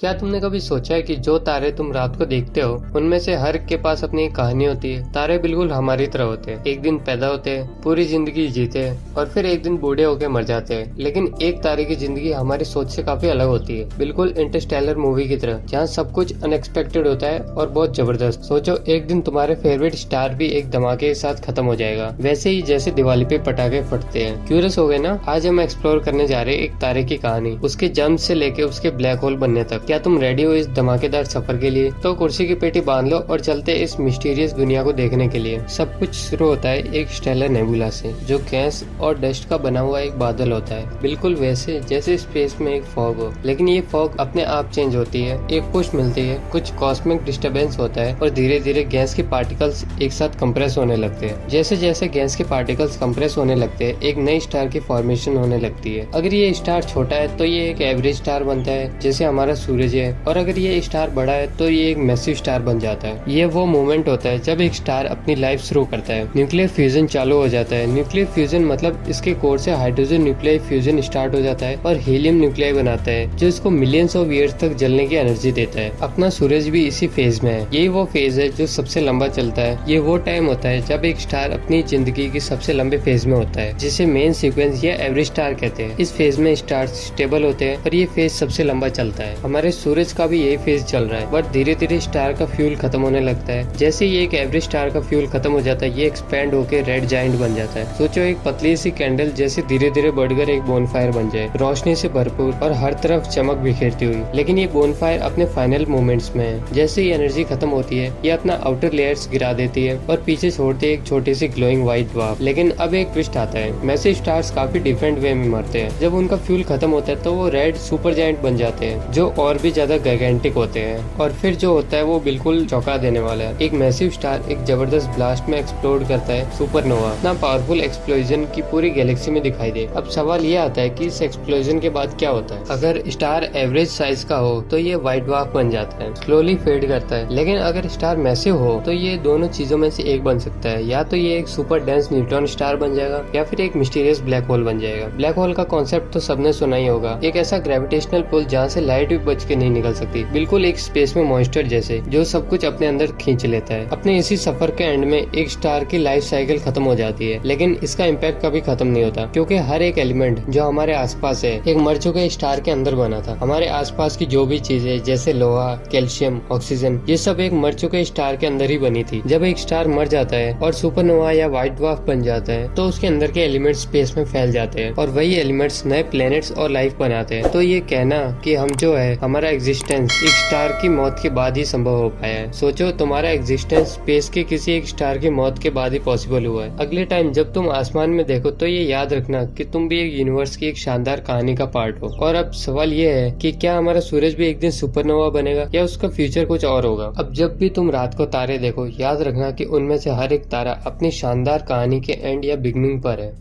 क्या तुमने कभी सोचा है कि जो तारे तुम रात को देखते हो उनमें से हर एक के पास अपनी एक कहानी होती है। तारे बिल्कुल हमारी तरह होते हैं, एक दिन पैदा होते हैं, पूरी जिंदगी जीते हैं और फिर एक दिन बूढ़े होकर मर जाते हैं। लेकिन एक तारे की जिंदगी हमारी सोच से काफी अलग होती है, बिल्कुल इंटरस्टेलर मूवी की तरह, जहाँ सब कुछ अनएक्सपेक्टेड होता है और बहुत जबरदस्त। सोचो एक दिन तुम्हारे फेवरेट स्टार भी एक धमाके के साथ खत्म हो जाएगा, वैसे ही जैसे दिवाली पे पटाखे फटते हैं। क्यूरियस हो गए ना? आज हम एक्सप्लोर करने जा रहे हैं एक तारे की कहानी, उसके जन्म से लेके उसके ब्लैक होल बनने तक। क्या तुम रेडी हो इस धमाकेदार सफर के लिए? तो कुर्सी की पेटी बांध लो और चलते इस मिस्टीरियस दुनिया को देखने के लिए। सब कुछ शुरू होता है एक स्टेलर नेबुला से, जो गैस और डस्ट का बना हुआ एक बादल होता है, बिल्कुल वैसे जैसे स्पेस में एक फॉग हो। लेकिन ये फॉग अपने आप चेंज होती है, एक पुश मिलती है, कुछ कॉस्मिक डिस्टर्बेंस होता है और धीरे धीरे गैस के पार्टिकल्स एक साथ कंप्रेस होने लगते हैं। जैसे जैसे गैस के पार्टिकल्स कंप्रेस होने लगते हैं, एक नई स्टार की फॉर्मेशन होने लगती है। अगर ये स्टार छोटा है तो ये एक एवरेज स्टार बनता है, जैसे हमारा सूरज है, और अगर ये स्टार बड़ा है तो ये एक मैसिव स्टार बन जाता है। ये वो मोमेंट होता है जब एक स्टार अपनी लाइफ शुरू करता है। न्यूक्लियर फ्यूजन चालू हो जाता है। न्यूक्लियर फ्यूजन मतलब इसके कोर से हाइड्रोजन न्यूक्लियर फ्यूजन स्टार्ट हो जाता है और हीलियम न्यूक्लियर बनाता है, जो इसको मिलियंस ऑफ ईयर्स तक जलने की एनर्जी देता है। अपना सूरज भी इसी फेज में है। यही वो फेज है जो सबसे लंबा चलता है। ये वो टाइम होता है जब एक स्टार अपनी जिंदगी की सबसे लंबे फेज में होता है, जिसे मेन सीक्वेंस या एवरेज स्टार कहते हैं। इस फेज में स्टार स्टेबल होते हैं और ये फेज सबसे लंबा चलता है। हमारे सूरज का भी यही फेज चल रहा है, बट धीरे धीरे स्टार का फ्यूल खत्म होने लगता है। जैसे ही एक एवरेज स्टार का फ्यूल खत्म हो जाता है, ये एक्सपैंड होकर रेड जायंट बन जाता है। सोचो एक पतली सी कैंडल जैसे धीरे धीरे बढ़कर एक बोनफायर बन जाए, रोशनी से भरपूर और हर तरफ चमक बिखेरती हुई। लेकिन ये बोनफायर अपने फाइनल मोमेंट्स में है। जैसे ही एनर्जी खत्म होती है, ये अपना आउटर लेयर्स गिरा देती है और पीछे छोड़ती है एक छोटी सी ग्लोइंग व्हाइट ड्वार्फ। लेकिन अब एक ट्विस्ट आता है। मैसिव स्टार्स काफी डिफरेंट वे में मरते हैं। जब उनका फ्यूल खत्म होता है तो वो रेड सुपर जायंट बन जाते हैं, जो और भी ज्यादा गैगेंटिक होते हैं। और फिर जो होता है वो बिल्कुल चौंका देने वाला है। एक मैसिव स्टार एक जबरदस्त ब्लास्ट में एक्सप्लोड करता है, सुपरनोवा। इतना पावरफुल एक्सप्लोजन की पूरी गैलेक्सी में दिखाई दे। अब सवाल ये आता है कि इस एक्सप्लोजन के बाद क्या होता है। अगर स्टार एवरेज साइज का हो तो ये व्हाइट ड्वार्फ बन जाता है, स्लोली फेड करता है। लेकिन अगर स्टार मैसिव हो तो ये दोनों चीजों में से एक बन सकता है। या तो ये एक सुपर डेंस न्यूट्रॉन स्टार बन जाएगा या फिर एक मिस्टीरियस ब्लैक होल बन जाएगा। ब्लैक होल का कॉन्सेप्ट तो सबने सुना ही होगा, एक ऐसा ग्रेविटेशनल पुल जहाँ से लाइट भी बच के नहीं निकल सकती, बिल्कुल एक स्पेस में मॉन्स्टर जैसे, जो सब कुछ अपने अंदर खींच लेता है। अपने इसी सफर के एंड में एक स्टार की लाइफ साइकिल खत्म हो जाती है, लेकिन इसका इम्पैक्ट कभी खत्म नहीं होता, क्योंकि हर एक एलिमेंट जो हमारे आसपास है एक मर चुके स्टार के अंदर बना था। हमारे आसपास की जो भी चीजें जैसे लोहा, कैल्शियम, ऑक्सीजन, ये सब एक मर चुके स्टार के अंदर ही बनी थी। जब एक स्टार मर जाता है और सुपरनोवा या व्हाइट ड्वार्फ बन जाता है तो उसके अंदर के एलिमेंट्स स्पेस में फैल जाते हैं और वही एलिमेंट्स नए प्लैनेट्स और लाइफ बनाते हैं। तो ये कहना कि हम जो है हमारा एग्जिस्टेंस एक स्टार की मौत के बाद ही संभव हो पाया है। सोचो तुम्हारा एग्जिस्टेंस स्पेस के किसी एक स्टार की मौत के बाद ही पॉसिबल हुआ है। अगले टाइम जब तुम आसमान में देखो तो ये याद रखना कि तुम भी एक यूनिवर्स की एक शानदार कहानी का पार्ट हो। और अब सवाल ये है कि क्या हमारा सूरज भी एक दिन सुपरनोवा बनेगा या उसका फ्यूचर कुछ और होगा। अब जब भी तुम रात को तारे देखो, याद रखना कि उनमें से हर एक तारा अपनी शानदार कहानी के एंड या बिगनिंग पर है।